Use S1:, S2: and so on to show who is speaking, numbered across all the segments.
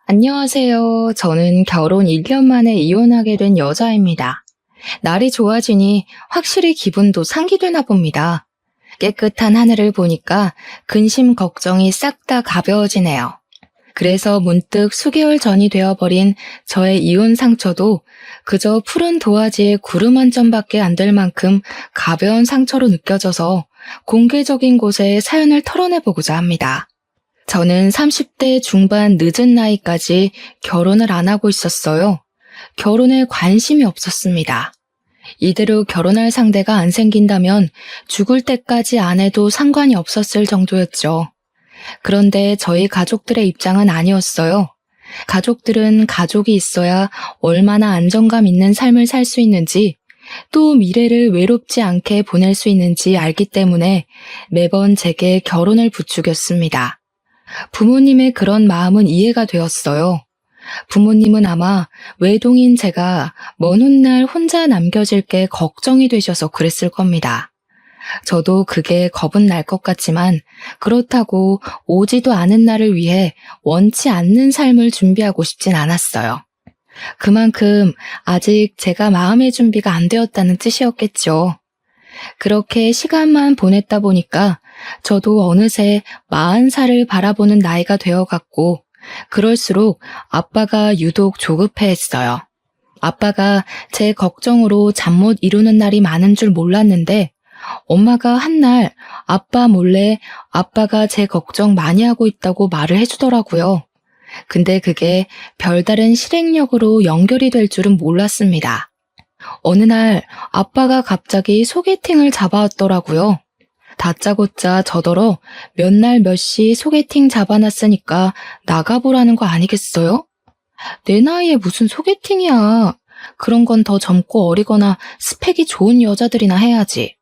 S1: 안녕하세요. 저는 결혼 1년 만에 이혼하게 된 여자입니다. 날이 좋아지니 확실히 기분도 상기되나 봅니다. 깨끗한 하늘을 보니까 근심 걱정이 싹 다 가벼워지네요. 그래서 문득 수개월 전이 되어버린 저의 이혼 상처도 그저 푸른 도화지에 구름 한 점밖에 안 될 만큼 가벼운 상처로 느껴져서 공개적인 곳에 사연을 털어내보고자 합니다. 저는 30대 중반 늦은 나이까지 결혼을 안 하고 있었어요. 결혼에 관심이 없었습니다. 이대로 결혼할 상대가 안 생긴다면 죽을 때까지 안 해도 상관이 없었을 정도였죠. 그런데 저희 가족들의 입장은 아니었어요. 가족들은 가족이 있어야 얼마나 안정감 있는 삶을 살 수 있는지, 또 미래를 외롭지 않게 보낼 수 있는지 알기 때문에 매번 제게 결혼을 부추겼습니다. 부모님의 그런 마음은 이해가 되었어요. 부모님은 아마 외동인 제가 먼 훗날 혼자 남겨질 게 걱정이 되셔서 그랬을 겁니다. 저도 그게 겁은 날 것 같지만 그렇다고 오지도 않은 날을 위해 원치 않는 삶을 준비하고 싶진 않았어요. 그만큼 아직 제가 마음의 준비가 안 되었다는 뜻이었겠죠. 그렇게 시간만 보냈다 보니까 저도 어느새 40살을 바라보는 나이가 되어갔고, 그럴수록 아빠가 유독 조급해했어요. 아빠가 제 걱정으로 잠 못 이루는 날이 많은 줄 몰랐는데 엄마가 한날 아빠 몰래 아빠가 제 걱정 많이 하고 있다고 말을 해주더라고요. 근데 그게 별다른 실행력으로 연결이 될 줄은 몰랐습니다. 어느 날 아빠가 갑자기 소개팅을 잡아왔더라고요. 다짜고짜 저더러 몇 날 몇 시 소개팅 잡아놨으니까 나가보라는 거 아니겠어요? 내 나이에 무슨 소개팅이야. 그런 건 더 젊고 어리거나 스펙이 좋은 여자들이나 해야지.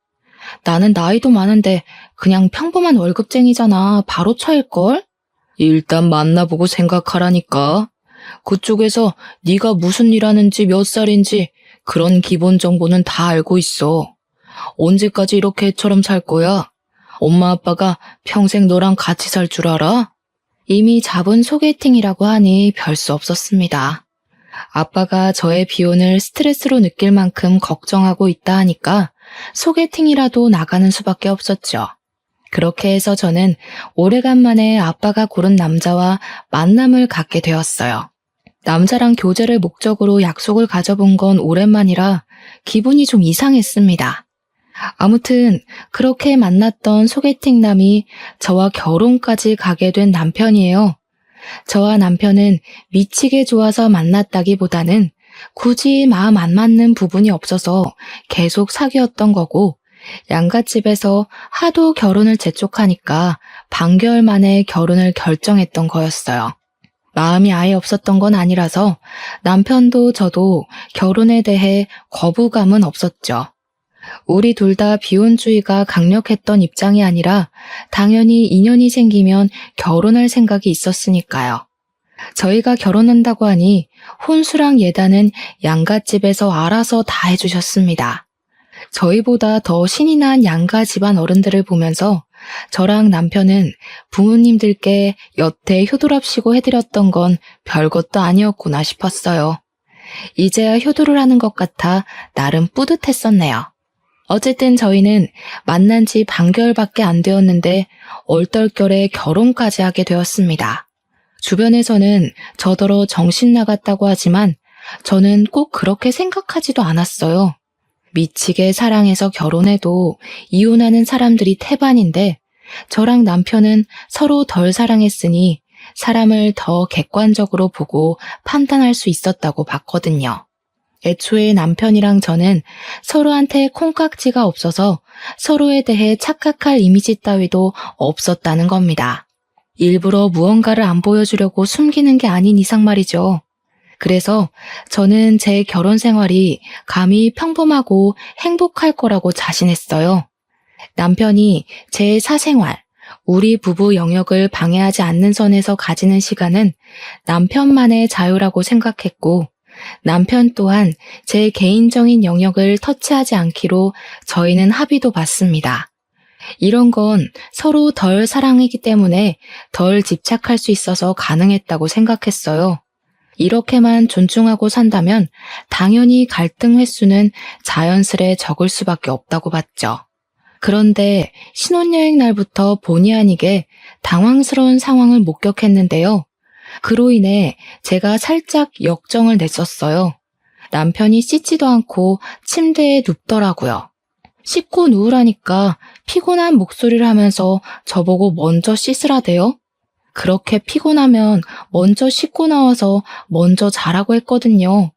S1: 나는 나이도 많은데 그냥 평범한 월급쟁이잖아. 바로 차일걸? 일단 만나보고 생각하라니까. 그쪽에서 네가 무슨 일 하는지 몇 살인지 그런 기본 정보는 다 알고 있어. 언제까지 이렇게 애처럼 살 거야? 엄마 아빠가 평생 너랑 같이 살 줄 알아? 이미 잡은 소개팅이라고 하니 별 수 없었습니다. 아빠가 저의 비혼을 스트레스로 느낄 만큼 걱정하고 있다 하니까 소개팅이라도 나가는 수밖에 없었죠. 그렇게 해서 저는 오래간만에 아빠가 고른 남자와 만남을 갖게 되었어요. 남자랑 교제를 목적으로 약속을 가져본 건 오랜만이라 기분이 좀 이상했습니다. 아무튼 그렇게 만났던 소개팅남이 저와 결혼까지 가게 된 남편이에요. 저와 남편은 미치게 좋아서 만났다기보다는 굳이 마음 안 맞는 부분이 없어서 계속 사귀었던 거고, 양갓집에서 하도 결혼을 재촉하니까 반개월 만에 결혼을 결정했던 거였어요. 마음이 아예 없었던 건 아니라서 남편도 저도 결혼에 대해 거부감은 없었죠. 우리 둘 다 비혼주의가 강력했던 입장이 아니라 당연히 인연이 생기면 결혼할 생각이 있었으니까요. 저희가 결혼한다고 하니 혼수랑 예단은 양갓집에서 알아서 다 해주셨습니다. 저희보다 더 신이 난 양가 집안 어른들을 보면서 저랑 남편은 부모님들께 여태 효도랍시고 해드렸던 건 별것도 아니었구나 싶었어요. 이제야 효도를 하는 것 같아 나름 뿌듯했었네요. 어쨌든 저희는 만난 지 반개월밖에 안 되었는데 얼떨결에 결혼까지 하게 되었습니다. 주변에서는 저더러 정신 나갔다고 하지만 저는 꼭 그렇게 생각하지도 않았어요. 미치게 사랑해서 결혼해도 이혼하는 사람들이 태반인데 저랑 남편은 서로 덜 사랑했으니 사람을 더 객관적으로 보고 판단할 수 있었다고 봤거든요. 애초에 남편이랑 저는 서로한테 콩깍지가 없어서 서로에 대해 착각할 이미지 따위도 없었다는 겁니다. 일부러 무언가를 안 보여주려고 숨기는 게 아닌 이상 말이죠. 그래서 저는 제 결혼 생활이 감히 평범하고 행복할 거라고 자신했어요. 남편이 제 사생활, 우리 부부 영역을 방해하지 않는 선에서 가지는 시간은 남편만의 자유라고 생각했고, 남편 또한 제 개인적인 영역을 터치하지 않기로 저희는 합의도 봤습니다. 이런 건 서로 덜 사랑이기 때문에 덜 집착할 수 있어서 가능했다고 생각했어요. 이렇게만 존중하고 산다면 당연히 갈등 횟수는 자연스레 적을 수밖에 없다고 봤죠. 그런데 신혼여행 날부터 본의 아니게 당황스러운 상황을 목격했는데요. 그로 인해 제가 살짝 역정을 냈었어요. 남편이 씻지도 않고 침대에 눕더라고요. 씻고 누우라니까 피곤한 목소리를 하면서 저보고 먼저 씻으라대요. 그렇게 피곤하면 먼저 씻고 나와서 먼저 자라고 했거든요.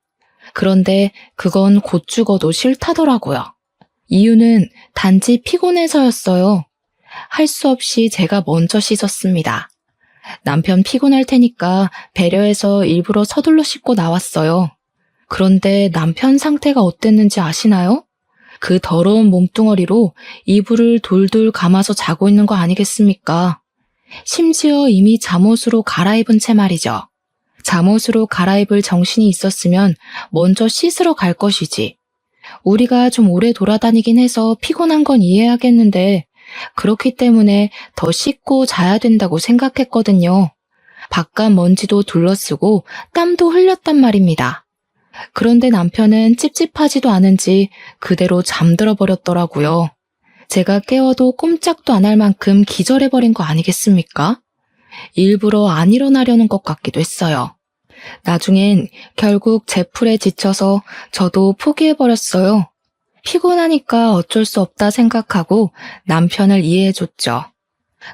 S1: 그런데 그건 곧 죽어도 싫다더라고요. 이유는 단지 피곤해서였어요. 할 수 없이 제가 먼저 씻었습니다. 남편 피곤할 테니까 배려해서 일부러 서둘러 씻고 나왔어요. 그런데 남편 상태가 어땠는지 아시나요? 그 더러운 몸뚱어리로 이불을 돌돌 감아서 자고 있는 거 아니겠습니까? 심지어 이미 잠옷으로 갈아입은 채 말이죠. 잠옷으로 갈아입을 정신이 있었으면 먼저 씻으러 갈 것이지. 우리가 좀 오래 돌아다니긴 해서 피곤한 건 이해하겠는데 그렇기 때문에 더 씻고 자야 된다고 생각했거든요. 바깥 먼지도 둘러쓰고 땀도 흘렸단 말입니다. 그런데 남편은 찝찝하지도 않은지 그대로 잠들어 버렸더라고요. 제가 깨워도 꼼짝도 안 할 만큼 기절해버린 거 아니겠습니까? 일부러 안 일어나려는 것 같기도 했어요. 나중엔 결국 제풀에 지쳐서 저도 포기해버렸어요. 피곤하니까 어쩔 수 없다 생각하고 남편을 이해해줬죠.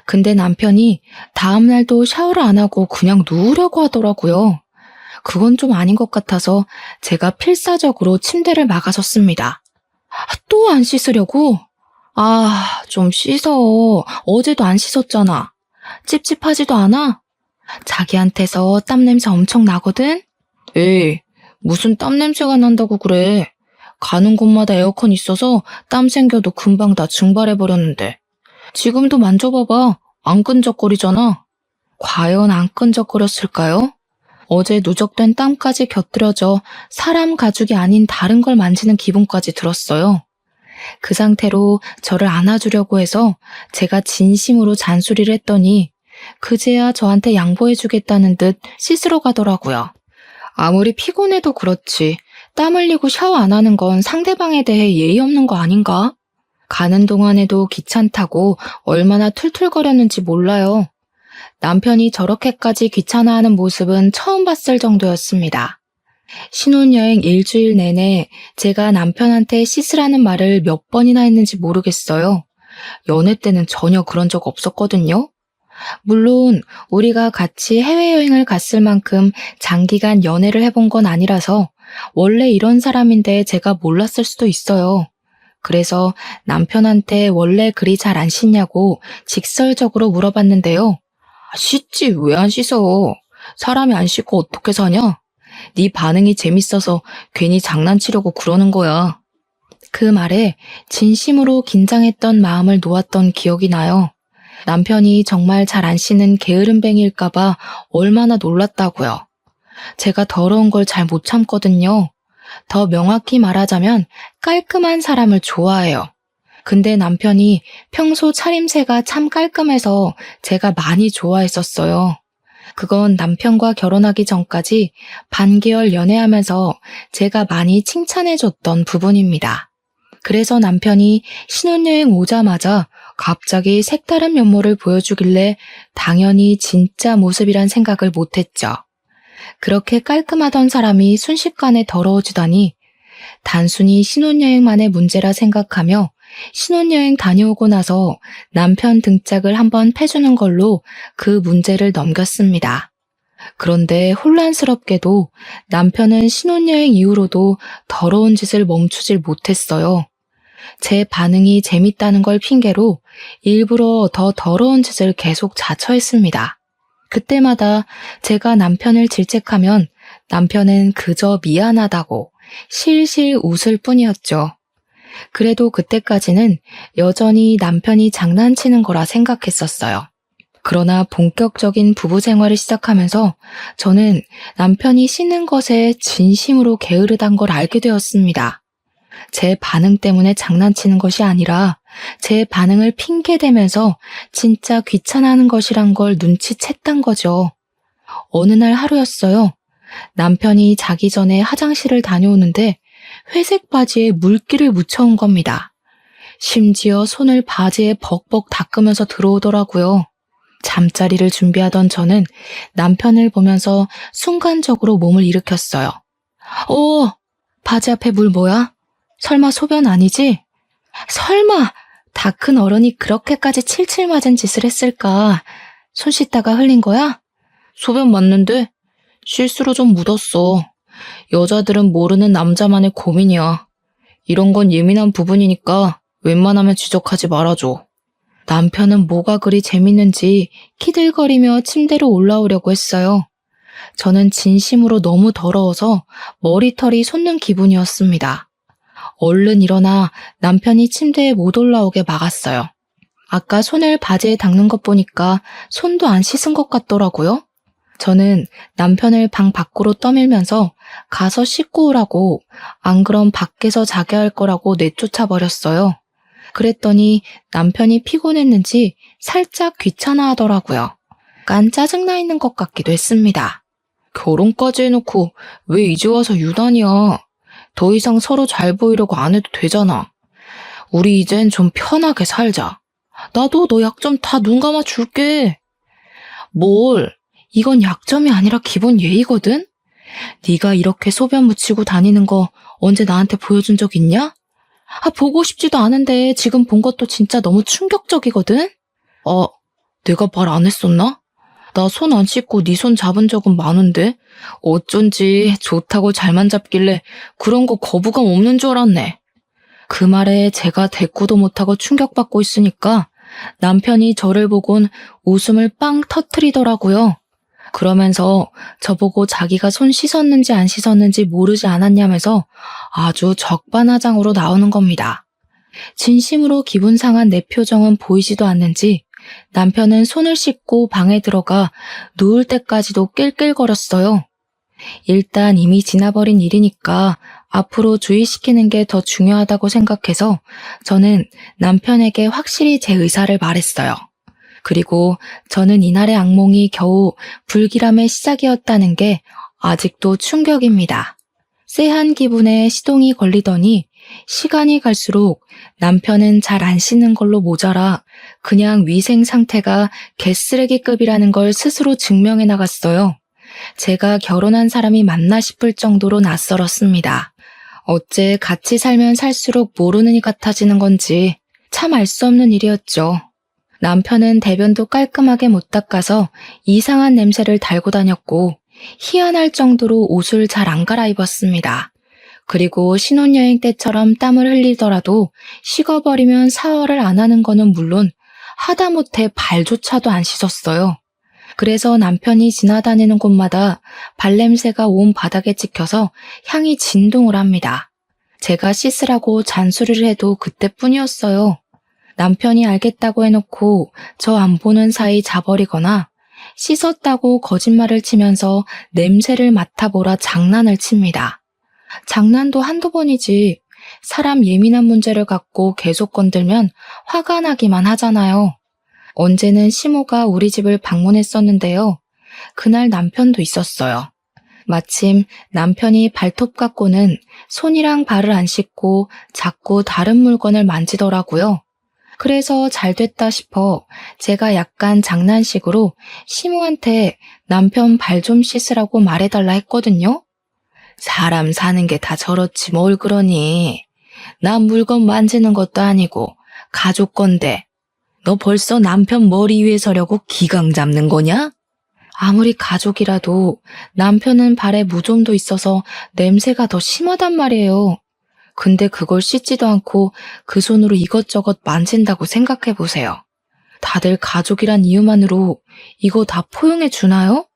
S1: 근데 남편이 다음날도 샤워를 안 하고 그냥 누우려고 하더라고요. 그건 좀 아닌 것 같아서 제가 필사적으로 침대를 막아섰습니다. 또 안 씻으려고? 좀 씻어. 어제도 안 씻었잖아. 찝찝하지도 않아? 자기한테서 땀냄새 엄청 나거든? 에이, 무슨 땀냄새가 난다고 그래. 가는 곳마다 에어컨 있어서 땀 생겨도 금방 다 증발해버렸는데. 지금도 만져봐봐. 안 끈적거리잖아. 과연 안 끈적거렸을까요? 어제 누적된 땀까지 곁들여져 사람 가죽이 아닌 다른 걸 만지는 기분까지 들었어요. 그 상태로 저를 안아주려고 해서 제가 진심으로 잔소리를 했더니 그제야 저한테 양보해주겠다는 듯 씻으러 가더라고요. 아무리 피곤해도 그렇지 땀 흘리고 샤워 안 하는 건 상대방에 대해 예의 없는 거 아닌가? 가는 동안에도 귀찮다고 얼마나 툴툴거렸는지 몰라요. 남편이 저렇게까지 귀찮아하는 모습은 처음 봤을 정도였습니다. 신혼여행 일주일 내내 제가 남편한테 씻으라는 말을 몇 번이나 했는지 모르겠어요. 연애 때는 전혀 그런 적 없었거든요. 물론 우리가 같이 해외여행을 갔을 만큼 장기간 연애를 해본 건 아니라서 원래 이런 사람인데 제가 몰랐을 수도 있어요. 그래서 남편한테 원래 그리 잘 안 씻냐고 직설적으로 물어봤는데요. 씻지 왜 안 씻어? 사람이 안 씻고 어떻게 사냐? 네 반응이 재밌어서 괜히 장난치려고 그러는 거야. 그 말에 진심으로 긴장했던 마음을 놓았던 기억이 나요. 남편이 정말 잘 안 씻는 게으름뱅이일까봐 얼마나 놀랐다고요. 제가 더러운 걸 잘 못 참거든요. 더 명확히 말하자면 깔끔한 사람을 좋아해요. 근데 남편이 평소 차림새가 참 깔끔해서 제가 많이 좋아했었어요. 그건 남편과 결혼하기 전까지 반개월 연애하면서 제가 많이 칭찬해줬던 부분입니다. 그래서 남편이 신혼여행 오자마자 갑자기 색다른 면모를 보여주길래 당연히 진짜 모습이란 생각을 못했죠. 그렇게 깔끔하던 사람이 순식간에 더러워지다니 단순히 신혼여행만의 문제라 생각하며 신혼여행 다녀오고 나서 남편 등짝을 한번 패주는 걸로 그 문제를 넘겼습니다. 그런데 혼란스럽게도 남편은 신혼여행 이후로도 더러운 짓을 멈추질 못했어요. 제 반응이 재밌다는 걸 핑계로 일부러 더 더러운 짓을 계속 자처했습니다. 그때마다 제가 남편을 질책하면 남편은 그저 미안하다고 실실 웃을 뿐이었죠. 그래도 그때까지는 여전히 남편이 장난치는 거라 생각했었어요. 그러나 본격적인 부부 생활을 시작하면서 저는 남편이 씻는 것에 진심으로 게으르단 걸 알게 되었습니다. 제 반응 때문에 장난치는 것이 아니라 제 반응을 핑계대면서 진짜 귀찮아하는 것이란 걸 눈치챘단 거죠. 어느 날 하루였어요. 남편이 자기 전에 화장실을 다녀오는데 회색 바지에 물기를 묻혀온 겁니다. 심지어 손을 바지에 벅벅 닦으면서 들어오더라고요. 잠자리를 준비하던 저는 남편을 보면서 순간적으로 몸을 일으켰어요. 바지 앞에 물 뭐야? 설마 소변 아니지? 설마 다 큰 어른이 그렇게까지 칠칠 맞은 짓을 했을까? 손 씻다가 흘린 거야? 소변 맞는데? 실수로 좀 묻었어. 여자들은 모르는 남자만의 고민이야. 이런 건 예민한 부분이니까 웬만하면 지적하지 말아줘. 남편은 뭐가 그리 재밌는지 키들거리며 침대로 올라오려고 했어요. 저는 진심으로 너무 더러워서 머리털이 솟는 기분이었습니다. 얼른 일어나 남편이 침대에 못 올라오게 막았어요. 아까 손을 바지에 닦는 것 보니까 손도 안 씻은 것 같더라고요. 저는 남편을 방 밖으로 떠밀면서 가서 씻고 오라고, 안 그럼 밖에서 자게 할 거라고 내쫓아 버렸어요. 그랬더니 남편이 피곤했는지 살짝 귀찮아 하더라고요. 깐 짜증나 있는 것 같기도 했습니다. 결혼까지 해놓고 왜 이제 와서 유난이야. 더 이상 서로 잘 보이려고 안 해도 되잖아. 우리 이젠 좀 편하게 살자. 나도 너 약점 다 눈 감아 줄게. 뭘? 이건 약점이 아니라 기본 예의거든? 네가 이렇게 소변 묻히고 다니는 거 언제 나한테 보여준 적 있냐? 보고 싶지도 않은데 지금 본 것도 진짜 너무 충격적이거든? 내가 말 안 했었나? 나 손 안 씻고 네 손 잡은 적은 많은데 어쩐지 좋다고 잘만 잡길래 그런 거 거부감 없는 줄 알았네. 그 말에 제가 대꾸도 못하고 충격받고 있으니까 남편이 저를 보곤 웃음을 빵 터트리더라고요. 그러면서 저보고 자기가 손 씻었는지 안 씻었는지 모르지 않았냐면서 아주 적반하장으로 나오는 겁니다. 진심으로 기분 상한 내 표정은 보이지도 않는지 남편은 손을 씻고 방에 들어가 누울 때까지도 낄낄거렸어요. 일단 이미 지나버린 일이니까 앞으로 주의시키는 게 더 중요하다고 생각해서 저는 남편에게 확실히 제 의사를 말했어요. 그리고 저는 이날의 악몽이 겨우 불길함의 시작이었다는 게 아직도 충격입니다. 쎄한 기분에 시동이 걸리더니 시간이 갈수록 남편은 잘 안 씻는 걸로 모자라 그냥 위생 상태가 개쓰레기급이라는 걸 스스로 증명해 나갔어요. 제가 결혼한 사람이 맞나 싶을 정도로 낯설었습니다. 어째 같이 살면 살수록 모르는 이 같아지는 건지 참 알 수 없는 일이었죠. 남편은 대변도 깔끔하게 못 닦아서 이상한 냄새를 달고 다녔고 희한할 정도로 옷을 잘 안 갈아입었습니다. 그리고 신혼여행 때처럼 땀을 흘리더라도 식어버리면 샤워를 안 하는 거는 물론 하다못해 발조차도 안 씻었어요. 그래서 남편이 지나다니는 곳마다 발냄새가 온 바닥에 찍혀서 향이 진동을 합니다. 제가 씻으라고 잔소리를 해도 그때뿐이었어요. 남편이 알겠다고 해놓고 저 안 보는 사이 자버리거나 씻었다고 거짓말을 치면서 냄새를 맡아보라 장난을 칩니다. 장난도 한두 번이지 사람 예민한 문제를 갖고 계속 건들면 화가 나기만 하잖아요. 언제는 시모가 우리 집을 방문했었는데요. 그날 남편도 있었어요. 마침 남편이 발톱 갖고는 손이랑 발을 안 씻고 자꾸 다른 물건을 만지더라고요. 그래서 잘 됐다 싶어 제가 약간 장난식으로 시모한테 남편 발 좀 씻으라고 말해달라 했거든요. 사람 사는 게 다 저렇지 뭘 그러니. 나 물건 만지는 것도 아니고 가족 건데 너 벌써 남편 머리 위에 서려고 기강 잡는 거냐? 아무리 가족이라도 남편은 발에 무좀도 있어서 냄새가 더 심하단 말이에요. 근데 그걸 씻지도 않고 그 손으로 이것저것 만진다고 생각해 보세요. 다들 가족이란 이유만으로 이거 다 포용해 주나요?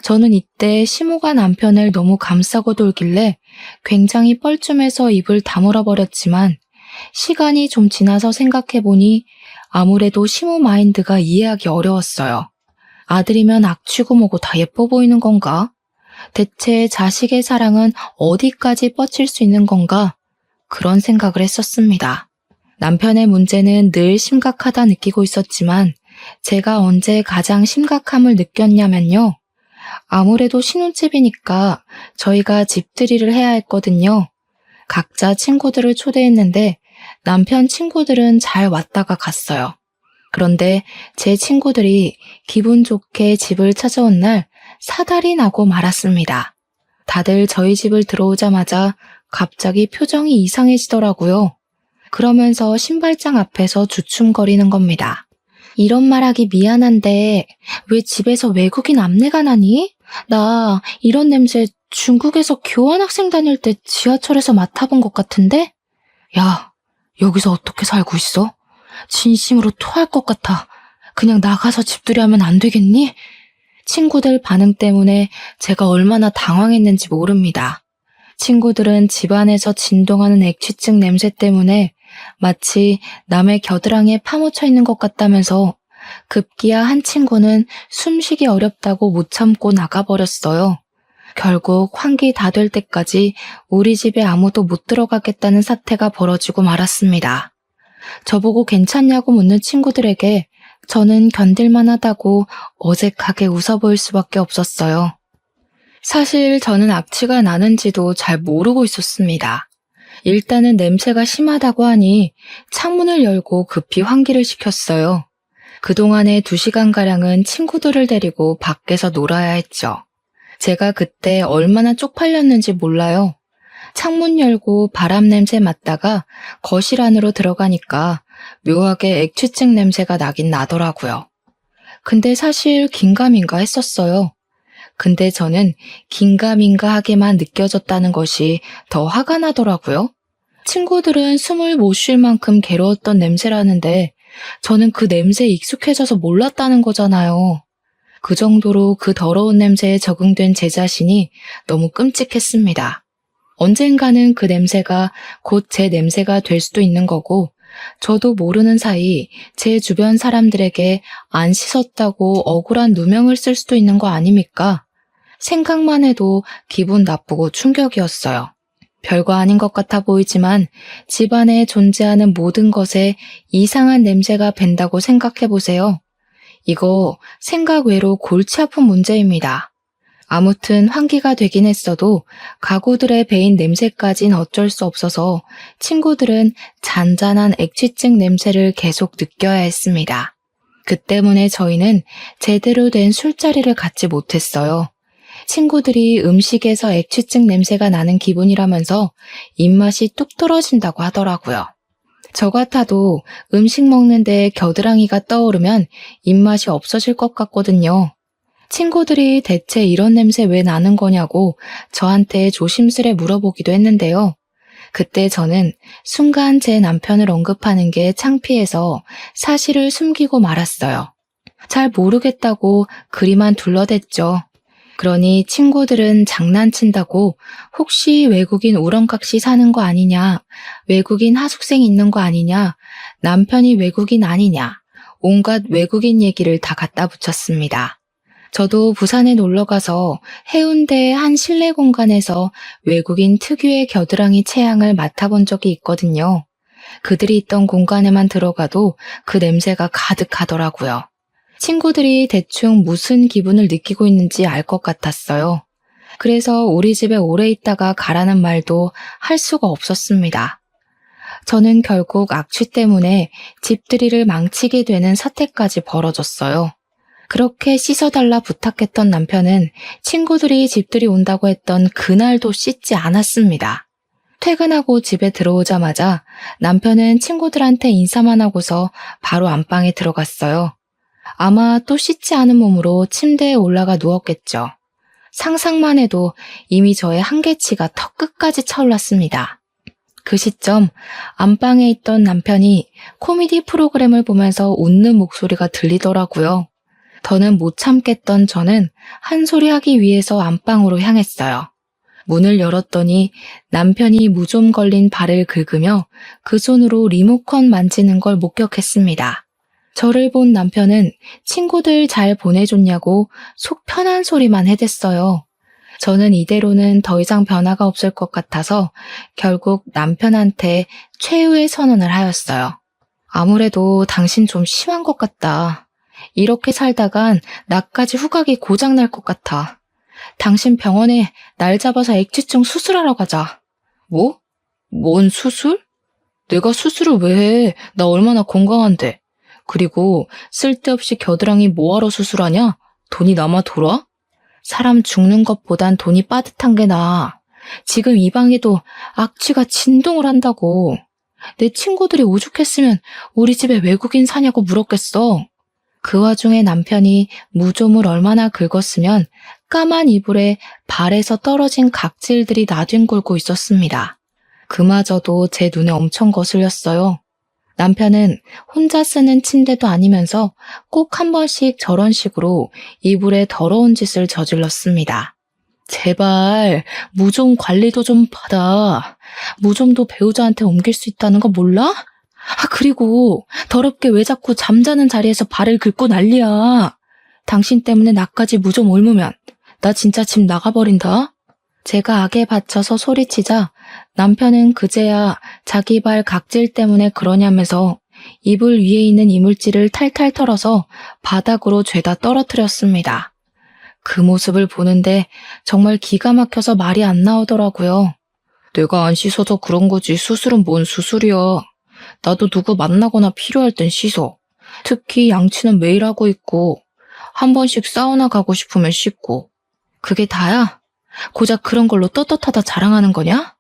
S1: 저는 이때 시모가 남편을 너무 감싸고 돌길래 굉장히 뻘쭘해서 입을 다물어 버렸지만 시간이 좀 지나서 생각해 보니 아무래도 시모 마인드가 이해하기 어려웠어요. 아들이면 악취고 뭐고 다 예뻐 보이는 건가? 대체 자식의 사랑은 어디까지 뻗칠 수 있는 건가? 그런 생각을 했었습니다. 남편의 문제는 늘 심각하다 느끼고 있었지만 제가 언제 가장 심각함을 느꼈냐면요. 아무래도 신혼집이니까 저희가 집들이를 해야 했거든요. 각자 친구들을 초대했는데 남편 친구들은 잘 왔다가 갔어요. 그런데 제 친구들이 기분 좋게 집을 찾아온 날 사달이 나고 말았습니다. 다들 저희 집을 들어오자마자 갑자기 표정이 이상해지더라고요. 그러면서 신발장 앞에서 주춤거리는 겁니다. 이런 말하기 미안한데 왜 집에서 외국인 암내가 나니? 나 이런 냄새 중국에서 교환학생 다닐 때 지하철에서 맡아본 것 같은데? 야, 여기서 어떻게 살고 있어? 진심으로 토할 것 같아. 그냥 나가서 집들이 하면 안 되겠니? 친구들 반응 때문에 제가 얼마나 당황했는지 모릅니다. 친구들은 집안에서 진동하는 액취증 냄새 때문에 마치 남의 겨드랑이에 파묻혀 있는 것 같다면서 급기야 한 친구는 숨쉬기 어렵다고 못 참고 나가버렸어요. 결국 환기 다 될 때까지 우리 집에 아무도 못 들어가겠다는 사태가 벌어지고 말았습니다. 저보고 괜찮냐고 묻는 친구들에게 저는 견딜만 하다고 어색하게 웃어 보일 수밖에 없었어요. 사실 저는 악취가 나는지도 잘 모르고 있었습니다. 일단은 냄새가 심하다고 하니 창문을 열고 급히 환기를 시켰어요. 그동안에 2시간가량은 친구들을 데리고 밖에서 놀아야 했죠. 제가 그때 얼마나 쪽팔렸는지 몰라요. 창문 열고 바람 냄새 맡다가 거실 안으로 들어가니까 묘하게 액취증 냄새가 나긴 나더라고요. 근데 사실 긴가민가 했었어요. 근데 저는 긴가민가하게만 느껴졌다는 것이 더 화가 나더라고요. 친구들은 숨을 못 쉴 만큼 괴로웠던 냄새라는데 저는 그 냄새에 익숙해져서 몰랐다는 거잖아요. 그 정도로 그 더러운 냄새에 적응된 제 자신이 너무 끔찍했습니다. 언젠가는 그 냄새가 곧 제 냄새가 될 수도 있는 거고 저도 모르는 사이 제 주변 사람들에게 안 씻었다고 억울한 누명을 쓸 수도 있는 거 아닙니까? 생각만 해도 기분 나쁘고 충격이었어요. 별거 아닌 것 같아 보이지만 집안에 존재하는 모든 것에 이상한 냄새가 밴다고 생각해 보세요. 이거 생각 외로 골치 아픈 문제입니다. 아무튼 환기가 되긴 했어도 가구들의 배인 냄새까진 어쩔 수 없어서 친구들은 잔잔한 액취증 냄새를 계속 느껴야 했습니다. 그 때문에 저희는 제대로 된 술자리를 갖지 못했어요. 친구들이 음식에서 액취증 냄새가 나는 기분이라면서 입맛이 뚝 떨어진다고 하더라고요. 저 같아도 음식 먹는데 겨드랑이가 떠오르면 입맛이 없어질 것 같거든요. 친구들이 대체 이런 냄새 왜 나는 거냐고 저한테 조심스레 물어보기도 했는데요. 그때 저는 순간 제 남편을 언급하는 게 창피해서 사실을 숨기고 말았어요. 잘 모르겠다고 그리만 둘러댔죠. 그러니 친구들은 장난친다고 혹시 외국인 우렁각시 사는 거 아니냐, 외국인 하숙생 있는 거 아니냐, 남편이 외국인 아니냐, 온갖 외국인 얘기를 다 갖다 붙였습니다. 저도 부산에 놀러가서 해운대의 한 실내 공간에서 외국인 특유의 겨드랑이 체향을 맡아본 적이 있거든요. 그들이 있던 공간에만 들어가도 그 냄새가 가득하더라고요. 친구들이 대충 무슨 기분을 느끼고 있는지 알 것 같았어요. 그래서 우리 집에 오래 있다가 가라는 말도 할 수가 없었습니다. 저는 결국 악취 때문에 집들이를 망치게 되는 사태까지 벌어졌어요. 그렇게 씻어달라 부탁했던 남편은 친구들이 집들이 온다고 했던 그날도 씻지 않았습니다. 퇴근하고 집에 들어오자마자 남편은 친구들한테 인사만 하고서 바로 안방에 들어갔어요. 아마 또 씻지 않은 몸으로 침대에 올라가 누웠겠죠. 상상만 해도 이미 저의 한계치가 턱 끝까지 차올랐습니다. 그 시점 안방에 있던 남편이 코미디 프로그램을 보면서 웃는 목소리가 들리더라고요. 더는 못 참겠던 저는 한 소리 하기 위해서 안방으로 향했어요. 문을 열었더니 남편이 무좀 걸린 발을 긁으며 그 손으로 리모컨 만지는 걸 목격했습니다. 저를 본 남편은 친구들 잘 보내줬냐고 속 편한 소리만 해댔어요. 저는 이대로는 더 이상 변화가 없을 것 같아서 결국 남편한테 최후의 선언을 하였어요. 아무래도 당신 좀 심한 것 같다. 이렇게 살다간 나까지 후각이 고장날 것 같아. 당신 병원에 날 잡아서 액취증 수술하러 가자. 뭐? 뭔 수술? 내가 수술을 왜 해? 나 얼마나 건강한데. 그리고 쓸데없이 겨드랑이 뭐하러 수술하냐? 돈이 남아 돌아? 사람 죽는 것보단 돈이 빠듯한 게 나아. 지금 이 방에도 악취가 진동을 한다고. 내 친구들이 오죽했으면 우리 집에 외국인 사냐고 물었겠어. 그 와중에 남편이 무좀을 얼마나 긁었으면 까만 이불에 발에서 떨어진 각질들이 나뒹굴고 있었습니다. 그마저도 제 눈에 엄청 거슬렸어요. 남편은 혼자 쓰는 침대도 아니면서 꼭 한 번씩 저런 식으로 이불에 더러운 짓을 저질렀습니다. 제발 무좀 관리도 좀 받아. 무좀도 배우자한테 옮길 수 있다는 거 몰라? 그리고 더럽게 왜 자꾸 잠자는 자리에서 발을 긁고 난리야. 당신 때문에 나까지 무좀 옮으면 나 진짜 집 나가버린다. 제가 악에 받쳐서 소리치자 남편은 그제야 자기 발 각질 때문에 그러냐면서 이불 위에 있는 이물질을 탈탈 털어서 바닥으로 죄다 떨어뜨렸습니다. 그 모습을 보는데 정말 기가 막혀서 말이 안 나오더라고요. 내가 안 씻어서 그런 거지 수술은 뭔 수술이야. 나도 누구 만나거나 필요할 땐 씻어. 특히 양치는 매일 하고 있고 한 번씩 사우나 가고 싶으면 씻고. 그게 다야? 고작 그런 걸로 떳떳하다 자랑하는 거냐?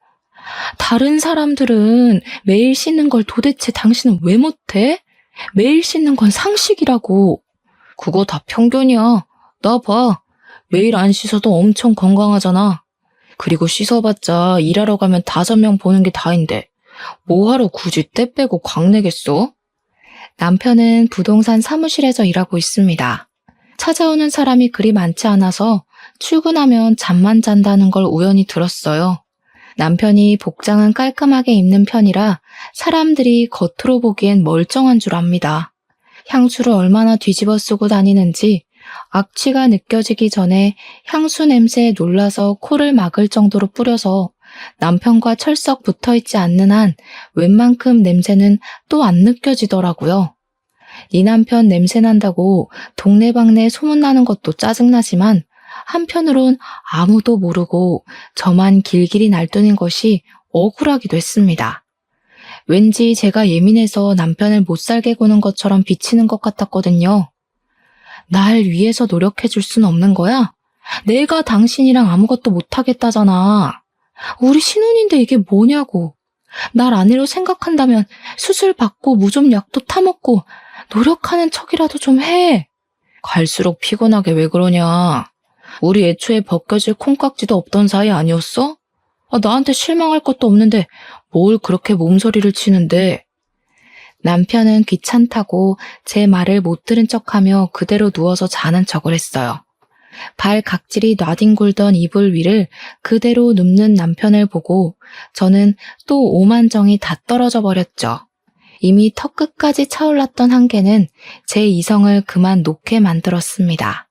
S1: 다른 사람들은 매일 씻는 걸 도대체 당신은 왜 못해? 매일 씻는 건 상식이라고. 그거 다 편견이야. 나 봐. 매일 안 씻어도 엄청 건강하잖아. 그리고 씻어봤자 일하러 가면 5명 보는 게 다인데 뭐하러 굳이 때 빼고 광내겠어? 남편은 부동산 사무실에서 일하고 있습니다. 찾아오는 사람이 그리 많지 않아서 출근하면 잠만 잔다는 걸 우연히 들었어요. 남편이 복장은 깔끔하게 입는 편이라 사람들이 겉으로 보기엔 멀쩡한 줄 압니다. 향수를 얼마나 뒤집어 쓰고 다니는지 악취가 느껴지기 전에 향수 냄새에 놀라서 코를 막을 정도로 뿌려서 남편과 철썩 붙어있지 않는 한 웬만큼 냄새는 또 안 느껴지더라고요. 네 남편 냄새 난다고 동네방네 소문나는 것도 짜증나지만 한편으론 아무도 모르고 저만 길길이 날뛰는 것이 억울하기도 했습니다. 왠지 제가 예민해서 남편을 못 살게 구는 것처럼 비치는 것 같았거든요. 날 위해서 노력해줄 순 없는 거야? 내가 당신이랑 아무것도 못하겠다잖아. 우리 신혼인데 이게 뭐냐고. 날 아내로 생각한다면 수술 받고 무좀 약도 타먹고 노력하는 척이라도 좀 해. 갈수록 피곤하게 왜 그러냐. 우리 애초에 벗겨질 콩깍지도 없던 사이 아니었어? 나한테 실망할 것도 없는데 뭘 그렇게 몸서리를 치는데. 남편은 귀찮다고 제 말을 못 들은 척하며 그대로 누워서 자는 척을 했어요. 발 각질이 나뒹굴던 이불 위를 그대로 눕는 남편을 보고 저는 또 오만정이 다 떨어져 버렸죠. 이미 턱끝까지 차올랐던 한계는 제 이성을 그만 놓게 만들었습니다.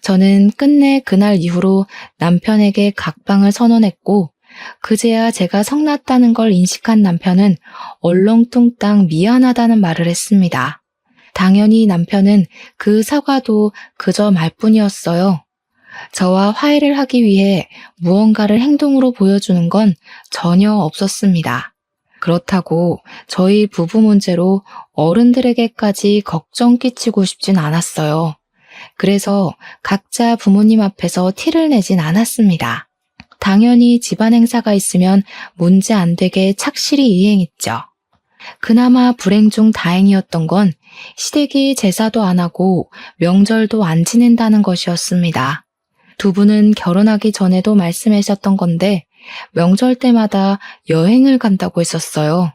S1: 저는 끝내 그날 이후로 남편에게 각방을 선언했고 그제야 제가 성났다는 걸 인식한 남편은 얼렁뚱땅 미안하다는 말을 했습니다. 당연히 남편은 그 사과도 그저 말뿐이었어요. 저와 화해를 하기 위해 무언가를 행동으로 보여주는 건 전혀 없었습니다. 그렇다고 저희 부부 문제로 어른들에게까지 걱정 끼치고 싶진 않았어요. 그래서 각자 부모님 앞에서 티를 내진 않았습니다. 당연히 집안 행사가 있으면 문제 안 되게 착실히 이행했죠. 그나마 불행 중 다행이었던 건 시댁이 제사도 안 하고 명절도 안 지낸다는 것이었습니다. 두 분은 결혼하기 전에도 말씀하셨던 건데 명절 때마다 여행을 간다고 했었어요.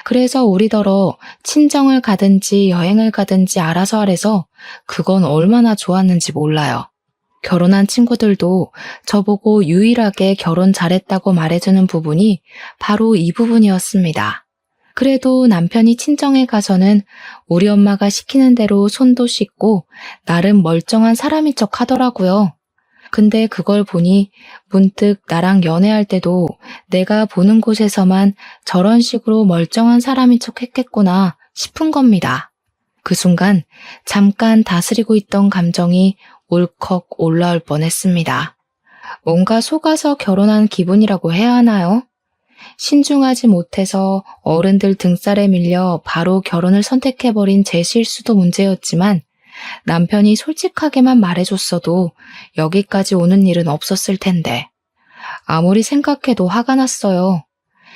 S1: 그래서 우리더러 친정을 가든지 여행을 가든지 알아서 하래서 그건 얼마나 좋았는지 몰라요. 결혼한 친구들도 저보고 유일하게 결혼 잘했다고 말해주는 부분이 바로 이 부분이었습니다. 그래도 남편이 친정에 가서는 우리 엄마가 시키는 대로 손도 씻고 나름 멀쩡한 사람인 척 하더라고요. 근데 그걸 보니 문득 나랑 연애할 때도 내가 보는 곳에서만 저런 식으로 멀쩡한 사람인 척 했겠구나 싶은 겁니다. 그 순간 잠깐 다스리고 있던 감정이 울컥 올라올 뻔했습니다. 뭔가 속아서 결혼한 기분이라고 해야 하나요? 신중하지 못해서 어른들 등살에 밀려 바로 결혼을 선택해버린 제 실수도 문제였지만 남편이 솔직하게만 말해줬어도 여기까지 오는 일은 없었을 텐데 아무리 생각해도 화가 났어요.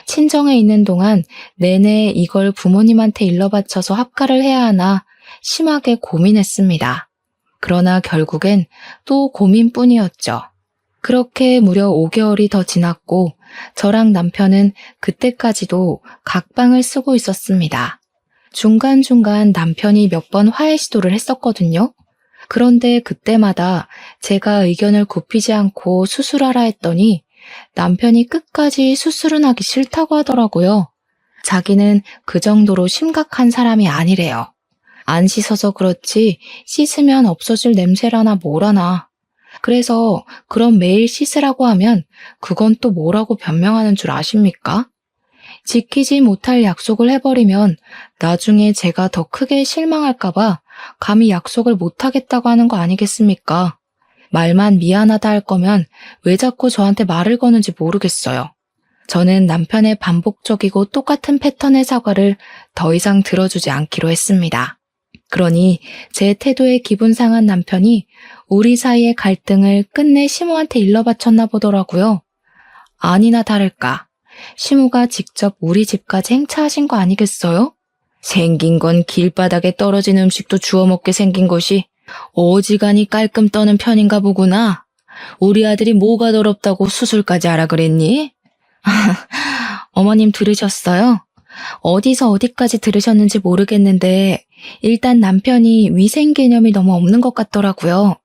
S1: 친정에 있는 동안 내내 이걸 부모님한테 일러바쳐서 합가를 해야 하나 심하게 고민했습니다. 그러나 결국엔 또 고민뿐이었죠. 그렇게 무려 5개월이 더 지났고 저랑 남편은 그때까지도 각방을 쓰고 있었습니다. 중간중간 남편이 몇 번 화해 시도를 했었거든요. 그런데 그때마다 제가 의견을 굽히지 않고 수술하라 했더니 남편이 끝까지 수술은 하기 싫다고 하더라고요. 자기는 그 정도로 심각한 사람이 아니래요. 안 씻어서 그렇지 씻으면 없어질 냄새라나 뭐라나. 그래서 그럼 매일 씻으라고 하면 그건 또 뭐라고 변명하는 줄 아십니까? 지키지 못할 약속을 해버리면 나중에 제가 더 크게 실망할까봐 감히 약속을 못하겠다고 하는 거 아니겠습니까? 말만 미안하다 할 거면 왜 자꾸 저한테 말을 거는지 모르겠어요. 저는 남편의 반복적이고 똑같은 패턴의 사과를 더 이상 들어주지 않기로 했습니다. 그러니 제 태도에 기분 상한 남편이 우리 사이의 갈등을 끝내 시모한테 일러바쳤나 보더라고요. 아니나 다를까. 시모가 직접 우리 집까지 행차하신 거 아니겠어요? 생긴 건 길바닥에 떨어진 음식도 주워 먹게 생긴 것이 어지간히 깔끔 떠는 편인가 보구나. 우리 아들이 뭐가 더럽다고 수술까지 하라 그랬니? 어머님 들으셨어요? 어디서 어디까지 들으셨는지 모르겠는데 일단 남편이 위생 개념이 너무 없는 것 같더라고요.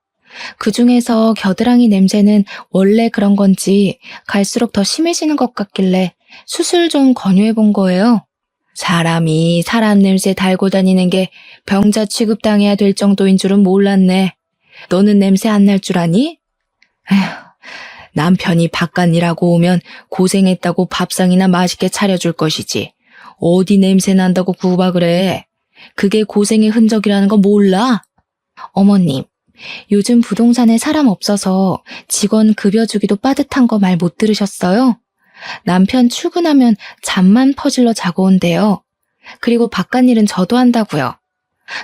S1: 그중에서 겨드랑이 냄새는 원래 그런 건지 갈수록 더 심해지는 것 같길래 수술 좀 권유해 본 거예요. 사람이 사람 냄새 달고 다니는 게 병자 취급당해야 될 정도인 줄은 몰랐네. 너는 냄새 안 날 줄 아니? 에휴, 남편이 바깥 일하고 오면 고생했다고 밥상이나 맛있게 차려줄 것이지. 어디 냄새 난다고 구박을 해. 그게 고생의 흔적이라는 거 몰라? 어머님, 요즘 부동산에 사람 없어서 직원 급여 주기도 빠듯한 거 말 못 들으셨어요? 남편 출근하면 잠만 퍼질러 자고 온대요. 그리고 바깥일은 저도 한다고요.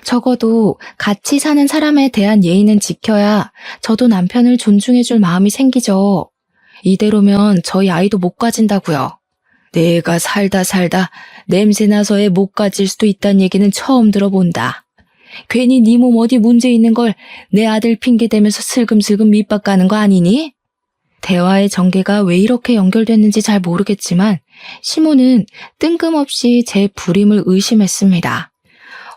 S1: 적어도 같이 사는 사람에 대한 예의는 지켜야 저도 남편을 존중해줄 마음이 생기죠. 이대로면 저희 아이도 못 가진다고요. 내가 살다 냄새나서 애 못 가질 수도 있다는 얘기는 처음 들어본다. 괜히 네 몸 어디 문제 있는 걸 내 아들 핑계대면서 슬금슬금 밑밥 가는 거 아니니? 대화의 전개가 왜 이렇게 연결됐는지 잘 모르겠지만 시모는 뜬금없이 제 불임을 의심했습니다.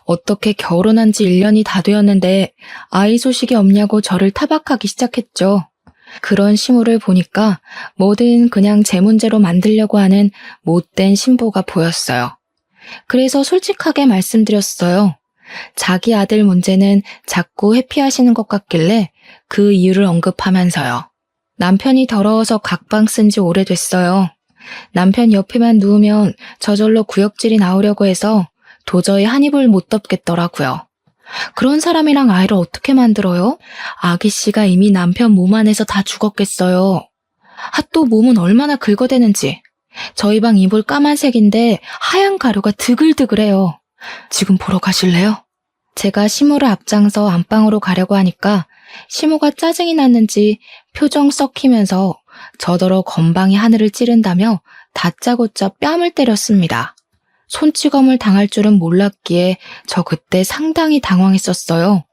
S1: 어떻게 결혼한 지 1년이 다 되었는데 아이 소식이 없냐고 저를 타박하기 시작했죠. 그런 시모를 보니까 뭐든 그냥 제 문제로 만들려고 하는 못된 신부가 보였어요. 그래서 솔직하게 말씀드렸어요. 자기 아들 문제는 자꾸 회피하시는 것 같길래 그 이유를 언급하면서요. 남편이 더러워서 각방 쓴 지 오래됐어요. 남편 옆에만 누우면 저절로 구역질이 나오려고 해서 도저히 한 입을 못 덮겠더라고요. 그런 사람이랑 아이를 어떻게 만들어요? 아기 씨가 이미 남편 몸 안에서 다 죽었겠어요. 또 몸은 얼마나 긁어대는지. 저희 방 이불 까만색인데 하얀 가루가 드글드글해요. 지금 보러 가실래요? 제가 시모를 앞장서 안방으로 가려고 하니까 시모가 짜증이 났는지 표정 썩히면서 저더러 건방이 하늘을 찌른다며 다짜고짜 뺨을 때렸습니다. 손찌검을 당할 줄은 몰랐기에 저 그때 상당히 당황했었어요.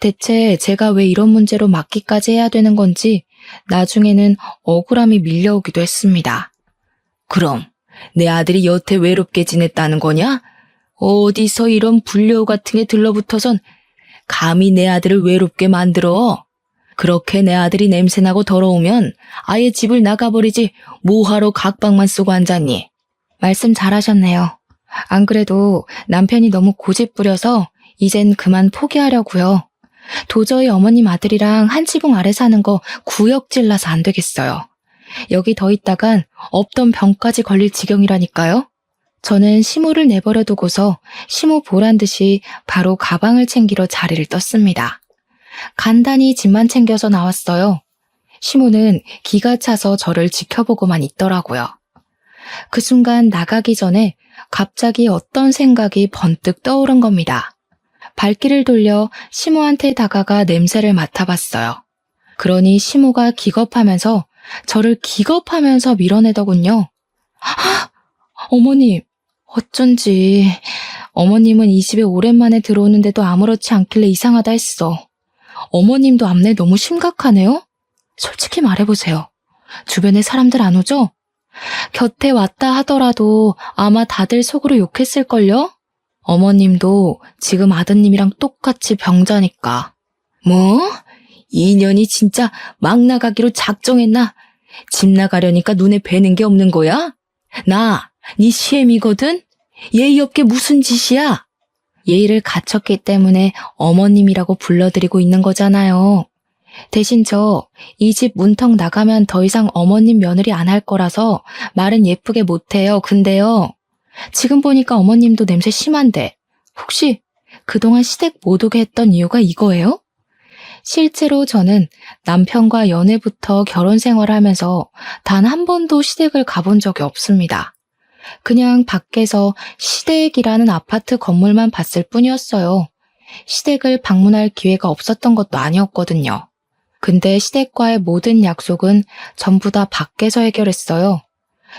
S1: 대체 제가 왜 이런 문제로 맞기까지 해야 되는 건지 나중에는 억울함이 밀려오기도 했습니다. 그럼 내 아들이 여태 외롭게 지냈다는 거냐? 어디서 이런 불려우 같은 게 들러붙어선 감히 내 아들을 외롭게 만들어? 그렇게 내 아들이 냄새나고 더러우면 아예 집을 나가버리지 뭐하러 각방만 쓰고 앉았니? 말씀 잘하셨네요. 안 그래도 남편이 너무 고집 부려서 이젠 그만 포기하려고요. 도저히 어머님 아들이랑 한 지붕 아래 사는 거 구역질 나서 안 되겠어요. 여기 더 있다간 없던 병까지 걸릴 지경이라니까요. 저는 시모를 내버려 두고서 시모 보란 듯이 바로 가방을 챙기러 자리를 떴습니다. 간단히 짐만 챙겨서 나왔어요. 시모는 기가 차서 저를 지켜보고만 있더라고요. 그 순간 나가기 전에 갑자기 어떤 생각이 번뜩 떠오른 겁니다. 발길을 돌려 시모한테 다가가 냄새를 맡아봤어요. 그러니 시모가 기겁하면서 저를 기겁하면서 밀어내더군요. 아! 어머님, 어쩐지 어머님은 이 집에 오랜만에 들어오는데도 아무렇지 않길래 이상하다 했어. 어머님도 앞내 너무 심각하네요? 솔직히 말해보세요. 주변에 사람들 안 오죠? 곁에 왔다 하더라도 아마 다들 속으로 욕했을걸요? 어머님도 지금 아드님이랑 똑같이 병자니까. 뭐? 이 년이 진짜 막 나가기로 작정했나? 집 나가려니까 눈에 뵈는 게 없는 거야? 네 시엠이거든? 예의 없게 무슨 짓이야? 예의를 갖췄기 때문에 어머님이라고 불러드리고 있는 거잖아요. 대신 저 이 집 문턱 나가면 더 이상 어머님 며느리 안 할 거라서 말은 예쁘게 못해요. 근데요. 지금 보니까 어머님도 냄새 심한데 혹시 그동안 시댁 못 오게 했던 이유가 이거예요? 실제로 저는 남편과 연애부터 결혼 생활하면서 단 한 번도 시댁을 가본 적이 없습니다. 그냥 밖에서 시댁이라는 아파트 건물만 봤을 뿐이었어요. 시댁을 방문할 기회가 없었던 것도 아니었거든요. 근데 시댁과의 모든 약속은 전부 다 밖에서 해결했어요.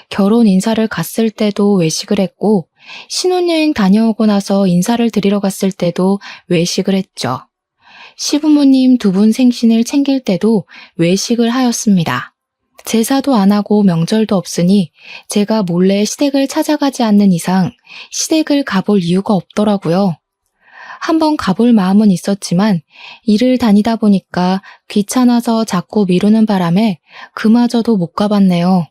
S1: 결혼 인사를 갔을 때도 외식을 했고, 신혼여행 다녀오고 나서 인사를 드리러 갔을 때도 외식을 했죠. 시부모님 두 분 생신을 챙길 때도 외식을 하였습니다. 제사도 안 하고 명절도 없으니 제가 몰래 시댁을 찾아가지 않는 이상 시댁을 가볼 이유가 없더라고요. 한번 가볼 마음은 있었지만 일을 다니다 보니까 귀찮아서 자꾸 미루는 바람에 그마저도 못 가봤네요.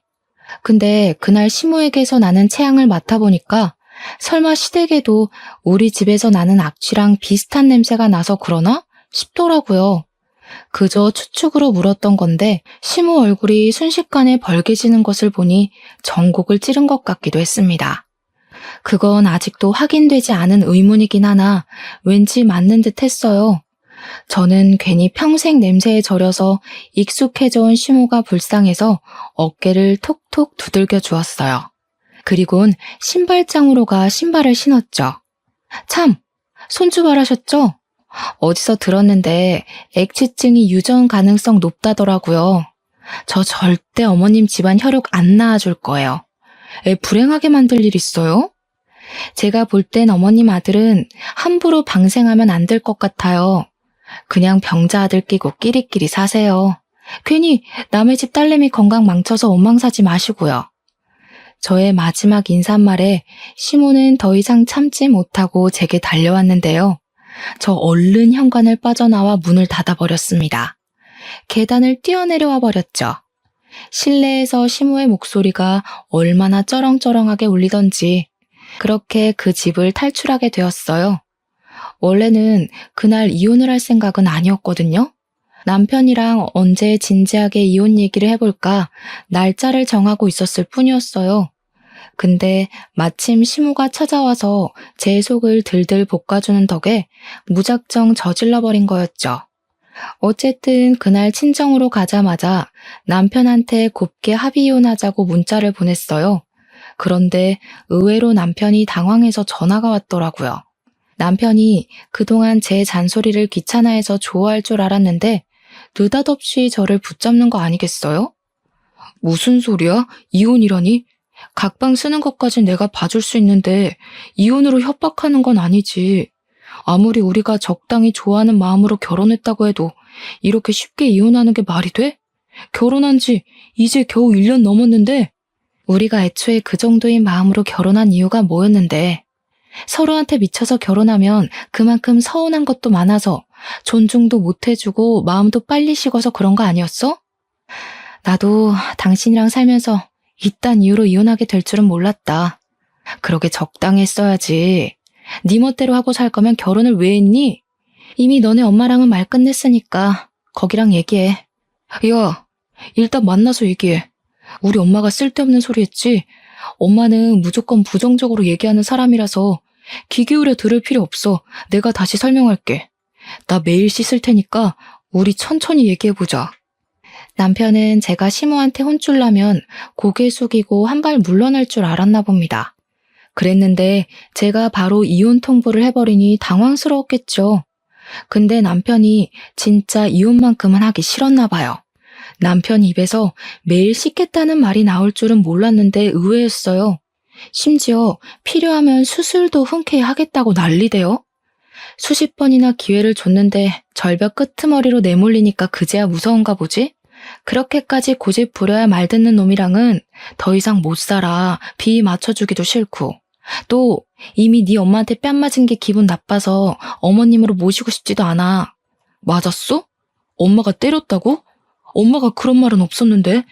S1: 근데 그날 시모에게서 나는 체향을 맡아보니까 설마 시댁에도 우리 집에서 나는 악취랑 비슷한 냄새가 나서 그러나 싶더라고요. 그저 추측으로 물었던 건데 시모 얼굴이 순식간에 벌개지는 것을 보니 전곡을 찌른 것 같기도 했습니다. 그건 아직도 확인되지 않은 의문이긴 하나 왠지 맞는 듯 했어요. 저는 괜히 평생 냄새에 절여서 익숙해져 온 시모가 불쌍해서 어깨를 톡톡 두들겨 주었어요. 그리곤 신발장으로 가 신발을 신었죠. 참, 손주발하셨죠? 어디서 들었는데 액취증이 유전 가능성 높다더라고요. 저 절대 어머님 집안 혈육 안 낳아줄 거예요. 애 불행하게 만들 일 있어요? 제가 볼 땐 어머님 아들은 함부로 방생하면 안 될 것 같아요. 그냥 병자 아들 끼고 끼리끼리 사세요. 괜히 남의 집 딸내미 건강 망쳐서 원망 사지 마시고요. 저의 마지막 인사말에 시모는 더 이상 참지 못하고 제게 달려왔는데요. 저 얼른 현관을 빠져나와 문을 닫아버렸습니다. 계단을 뛰어내려와 버렸죠. 실내에서 시모의 목소리가 얼마나 쩌렁쩌렁하게 울리던지 그렇게 그 집을 탈출하게 되었어요. 원래는 그날 이혼을 할 생각은 아니었거든요. 남편이랑 언제 진지하게 이혼 얘기를 해볼까 날짜를 정하고 있었을 뿐이었어요. 근데 마침 시모가 찾아와서 제 속을 들들 볶아주는 덕에 무작정 저질러버린 거였죠. 어쨌든 그날 친정으로 가자마자 남편한테 곱게 합의 이혼하자고 문자를 보냈어요. 그런데 의외로 남편이 당황해서 전화가 왔더라고요. 남편이 그동안 제 잔소리를 귀찮아해서 좋아할 줄 알았는데 느닷없이 저를 붙잡는 거 아니겠어요? 무슨 소리야? 이혼이라니? 각방 쓰는 것까진 내가 봐줄 수 있는데 이혼으로 협박하는 건 아니지. 아무리 우리가 적당히 좋아하는 마음으로 결혼했다고 해도 이렇게 쉽게 이혼하는 게 말이 돼? 결혼한 지 이제 겨우 1년 넘었는데 우리가 애초에 그 정도인 마음으로 결혼한 이유가 뭐였는데 서로한테 미쳐서 결혼하면 그만큼 서운한 것도 많아서 존중도 못 해주고 마음도 빨리 식어서 그런 거 아니었어? 나도 당신이랑 살면서 이딴 이유로 이혼하게 될 줄은 몰랐다. 그러게 적당히 했어야지. 네 멋대로 하고 살 거면 결혼을 왜 했니? 이미 너네 엄마랑은 말 끝냈으니까 거기랑 얘기해. 야, 일단 만나서 얘기해. 우리 엄마가 쓸데없는 소리 했지? 엄마는 무조건 부정적으로 얘기하는 사람이라서 귀 기울여 들을 필요 없어. 내가 다시 설명할게. 나 매일 씻을 테니까 우리 천천히 얘기해보자. 남편은 제가 시모한테 혼쭐 나면 고개 숙이고 한 발 물러날 줄 알았나 봅니다. 그랬는데 제가 바로 이혼 통보를 해버리니 당황스러웠겠죠. 근데 남편이 진짜 이혼만큼은 하기 싫었나 봐요. 남편 입에서 매일 씻겠다는 말이 나올 줄은 몰랐는데 의외였어요. 심지어 필요하면 수술도 흔쾌히 하겠다고 난리대요. 수십 번이나 기회를 줬는데 절벽 끄트머리로 내몰리니까 그제야 무서운가 보지? 그렇게까지 고집 부려야 말 듣는 놈이랑은 더 이상 못 살아. 비 맞춰주기도 싫고. 또 이미 네 엄마한테 뺨 맞은 게 기분 나빠서 어머님으로 모시고 싶지도 않아. 맞았어? 엄마가 때렸다고? 엄마가 그런 말은 없었는데.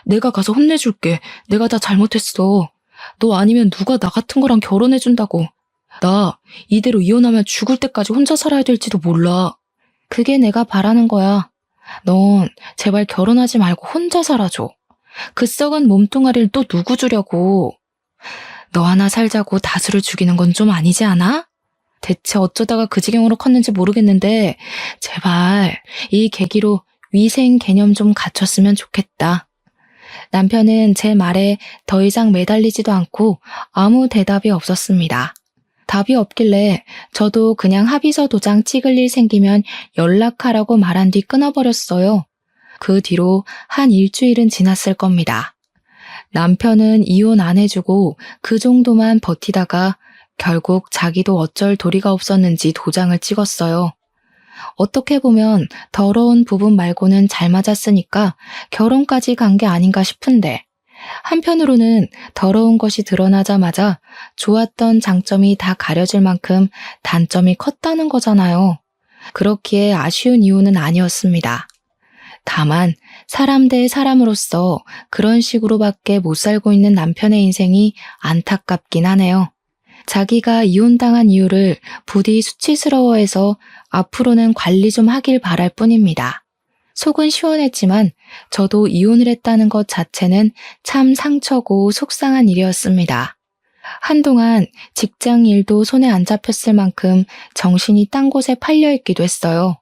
S1: 내가 가서 혼내줄게. 내가 다 잘못했어. 너 아니면 누가 나 같은 거랑 결혼해준다고. 나 이대로 이혼하면 죽을 때까지 혼자 살아야 될지도 몰라. 그게 내가 바라는 거야. 넌 제발 결혼하지 말고 혼자 살아줘. 그 썩은 몸뚱아리를 또 누구 주려고. 너 하나 살자고 다수를 죽이는 건 좀 아니지 않아? 대체 어쩌다가 그 지경으로 컸는지 모르겠는데 제발 이 계기로 위생 개념 좀 갖췄으면 좋겠다. 남편은 제 말에 더 이상 매달리지도 않고 아무 대답이 없었습니다. 답이 없길래 저도 그냥 합의서 도장 찍을 일 생기면 연락하라고 말한 뒤 끊어버렸어요. 그 뒤로 한 일주일은 지났을 겁니다. 남편은 이혼 안 해주고 그 정도만 버티다가 결국 자기도 어쩔 도리가 없었는지 도장을 찍었어요. 어떻게 보면 더러운 부분 말고는 잘 맞았으니까 결혼까지 간 게 아닌가 싶은데 한편으로는 더러운 것이 드러나자마자 좋았던 장점이 다 가려질 만큼 단점이 컸다는 거잖아요. 그렇기에 아쉬운 이유는 아니었습니다. 다만 사람 대 사람으로서 그런 식으로밖에 못 살고 있는 남편의 인생이 안타깝긴 하네요. 자기가 이혼당한 이유를 부디 수치스러워해서 앞으로는 관리 좀 하길 바랄 뿐입니다. 속은 시원했지만 저도 이혼을 했다는 것 자체는 참 상처고 속상한 일이었습니다. 한동안 직장 일도 손에 안 잡혔을 만큼 정신이 딴 곳에 팔려있기도 했어요.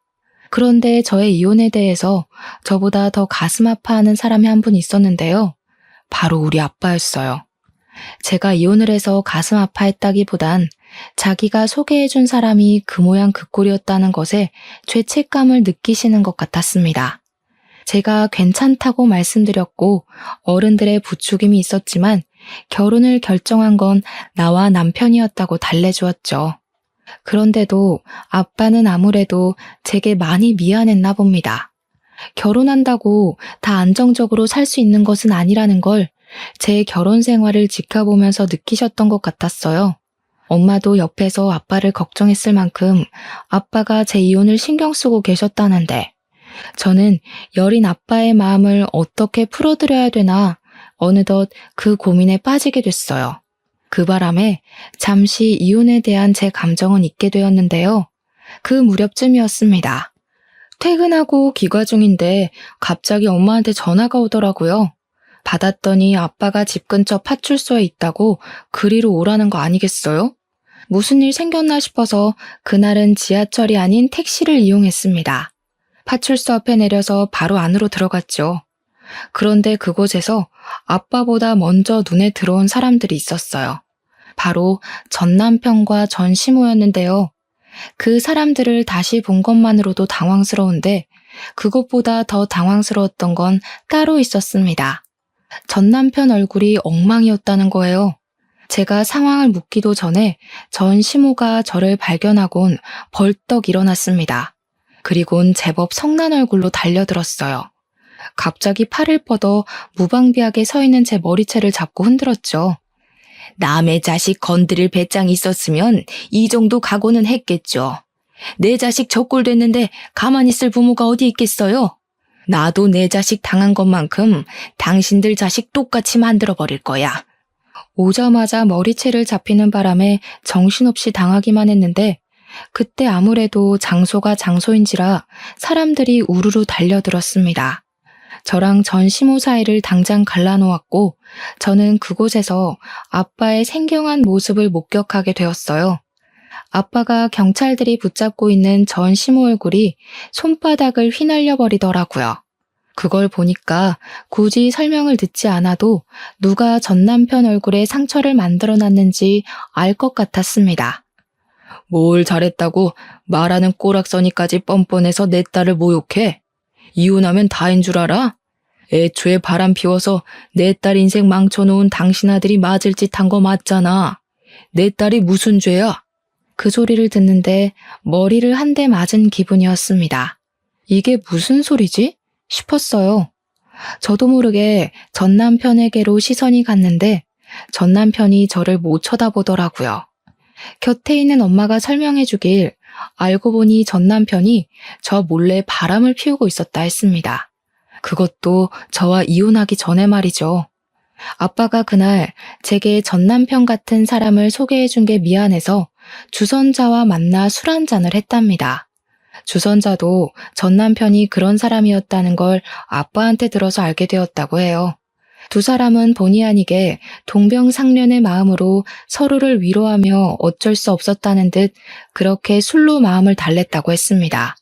S1: 그런데 저의 이혼에 대해서 저보다 더 가슴 아파하는 사람이 한 분 있었는데요. 바로 우리 아빠였어요. 제가 이혼을 해서 가슴 아파했다기보단 자기가 소개해준 사람이 그 모양 그 꼴이었다는 것에 죄책감을 느끼시는 것 같았습니다. 제가 괜찮다고 말씀드렸고 어른들의 부추김이 있었지만 결혼을 결정한 건 나와 남편이었다고 달래주었죠. 그런데도 아빠는 아무래도 제게 많이 미안했나 봅니다. 결혼한다고 다 안정적으로 살 수 있는 것은 아니라는 걸 제 결혼 생활을 지켜보면서 느끼셨던 것 같았어요. 엄마도 옆에서 아빠를 걱정했을 만큼 아빠가 제 이혼을 신경 쓰고 계셨다는데 저는 여린 아빠의 마음을 어떻게 풀어드려야 되나 어느덧 그 고민에 빠지게 됐어요. 그 바람에 잠시 이혼에 대한 제 감정은 잊게 되었는데요. 그 무렵쯤이었습니다. 퇴근하고 귀가 중인데 갑자기 엄마한테 전화가 오더라고요. 받았더니 아빠가 집 근처 파출소에 있다고 그리로 오라는 거 아니겠어요? 무슨 일 생겼나 싶어서 그날은 지하철이 아닌 택시를 이용했습니다. 파출소 앞에 내려서 바로 안으로 들어갔죠. 그런데 그곳에서 아빠보다 먼저 눈에 들어온 사람들이 있었어요. 바로 전 남편과 전 시모였는데요. 그 사람들을 다시 본 것만으로도 당황스러운데 그것보다 더 당황스러웠던 건 따로 있었습니다. 전 남편 얼굴이 엉망이었다는 거예요. 제가 상황을 묻기도 전에 전 시모가 저를 발견하곤 벌떡 일어났습니다. 그리곤 제법 성난 얼굴로 달려들었어요. 갑자기 팔을 뻗어 무방비하게 서 있는 제 머리채를 잡고 흔들었죠. 남의 자식 건드릴 배짱이 있었으면 이 정도 각오는 했겠죠. 내 자식 저꼴 됐는데 가만히 있을 부모가 어디 있겠어요? 나도 내 자식 당한 것만큼 당신들 자식 똑같이 만들어버릴 거야. 오자마자 머리채를 잡히는 바람에 정신없이 당하기만 했는데 그때 아무래도 장소가 장소인지라 사람들이 우르르 달려들었습니다. 저랑 전 시모 사이를 당장 갈라놓았고 저는 그곳에서 아빠의 생경한 모습을 목격하게 되었어요. 아빠가 경찰들이 붙잡고 있는 전 시모 얼굴이 손바닥을 휘날려 버리더라고요. 그걸 보니까 굳이 설명을 듣지 않아도 누가 전 남편 얼굴에 상처를 만들어 놨는지 알 것 같았습니다. 뭘 잘했다고 말하는 꼬락서니까지 뻔뻔해서 내 딸을 모욕해? 이혼하면 다인 줄 알아? 애초에 바람 피워서 내 딸 인생 망쳐놓은 당신 아들이 맞을 짓 한 거 맞잖아. 내 딸이 무슨 죄야? 그 소리를 듣는데 머리를 한 대 맞은 기분이었습니다. 이게 무슨 소리지? 싶었어요. 저도 모르게 전 남편에게로 시선이 갔는데 전 남편이 저를 못 쳐다보더라고요. 곁에 있는 엄마가 설명해 주길 알고 보니 전 남편이 저 몰래 바람을 피우고 있었다 했습니다. 그것도 저와 이혼하기 전에 말이죠. 아빠가 그날 제게 전 남편 같은 사람을 소개해 준 게 미안해서 주선자와 만나 술 한잔을 했답니다. 주선자도 전 남편이 그런 사람이었다는 걸 아빠한테 들어서 알게 되었다고 해요. 두 사람은 본의 아니게 동병상련의 마음으로 서로를 위로하며 어쩔 수 없었다는 듯 그렇게 술로 마음을 달랬다고 했습니다.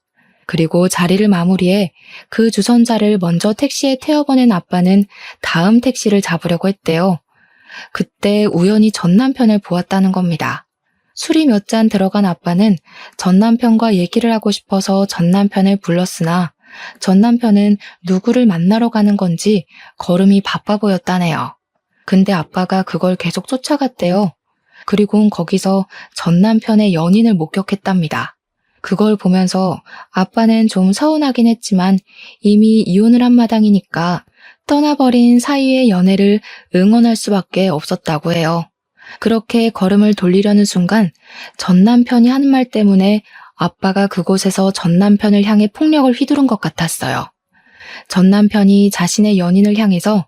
S1: 그리고 자리를 마무리해 그 주선자를 먼저 택시에 태워보낸 아빠는 다음 택시를 잡으려고 했대요. 그때 우연히 전 남편을 보았다는 겁니다. 술이 몇 잔 들어간 아빠는 전 남편과 얘기를 하고 싶어서 전 남편을 불렀으나 전 남편은 누구를 만나러 가는 건지 걸음이 바빠 보였다네요. 근데 아빠가 그걸 계속 쫓아갔대요. 그리고 거기서 전 남편의 연인을 목격했답니다. 그걸 보면서 아빠는 좀 서운하긴 했지만 이미 이혼을 한 마당이니까 떠나버린 사이의 연애를 응원할 수밖에 없었다고 해요. 그렇게 걸음을 돌리려는 순간 전 남편이 한 말 때문에 아빠가 그곳에서 전 남편을 향해 폭력을 휘두른 것 같았어요. 전 남편이 자신의 연인을 향해서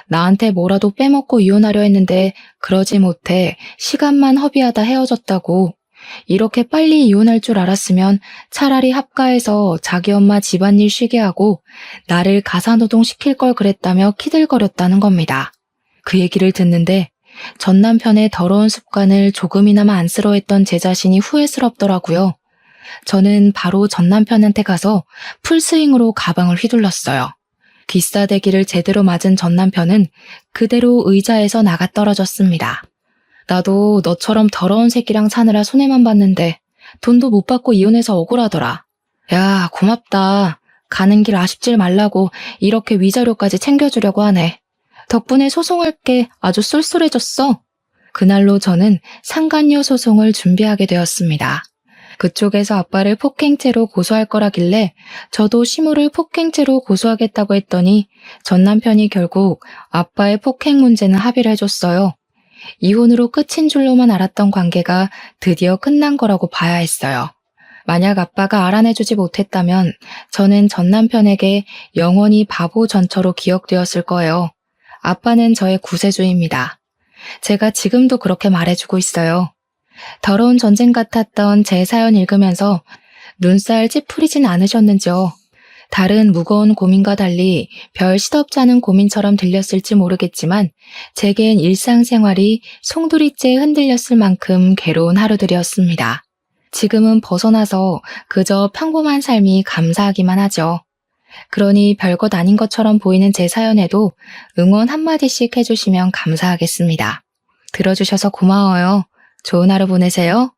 S1: 나한테 뭐라도 빼먹고 이혼하려 했는데 그러지 못해 시간만 허비하다 헤어졌다고. 이렇게 빨리 이혼할 줄 알았으면 차라리 합가해서 자기 엄마 집안일 쉬게 하고 나를 가사노동 시킬 걸 그랬다며 키들거렸다는 겁니다. 그 얘기를 듣는데 전 남편의 더러운 습관을 조금이나마 안쓰러워했던 제 자신이 후회스럽더라고요. 저는 바로 전 남편한테 가서 풀스윙으로 가방을 휘둘렀어요. 귀싸대기를 제대로 맞은 전 남편은 그대로 의자에서 나가 떨어졌습니다. 나도 너처럼 더러운 새끼랑 사느라 손해만 봤는데 돈도 못 받고 이혼해서 억울하더라. 야, 고맙다. 가는 길 아쉽질 말라고 이렇게 위자료까지 챙겨주려고 하네. 덕분에 소송할 게 아주 쏠쏠해졌어. 그날로 저는 상간녀 소송을 준비하게 되었습니다. 그쪽에서 아빠를 폭행죄로 고소할 거라길래 저도 시모를 폭행죄로 고소하겠다고 했더니 전 남편이 결국 아빠의 폭행 문제는 합의를 해줬어요. 이혼으로 끝인 줄로만 알았던 관계가 드디어 끝난 거라고 봐야 했어요. 만약 아빠가 알아내주지 못했다면 저는 전 남편에게 영원히 바보 전처로 기억되었을 거예요. 아빠는 저의 구세주입니다. 제가 지금도 그렇게 말해주고 있어요. 더러운 전쟁 같았던 제 사연 읽으면서 눈살 찌푸리진 않으셨는지요? 다른 무거운 고민과 달리 별 시덥지 않은 고민처럼 들렸을지 모르겠지만 제겐 일상생활이 송두리째 흔들렸을 만큼 괴로운 하루들이었습니다. 지금은 벗어나서 그저 평범한 삶이 감사하기만 하죠. 그러니 별것 아닌 것처럼 보이는 제 사연에도 응원 한마디씩 해주시면 감사하겠습니다. 들어주셔서 고마워요. 좋은 하루 보내세요.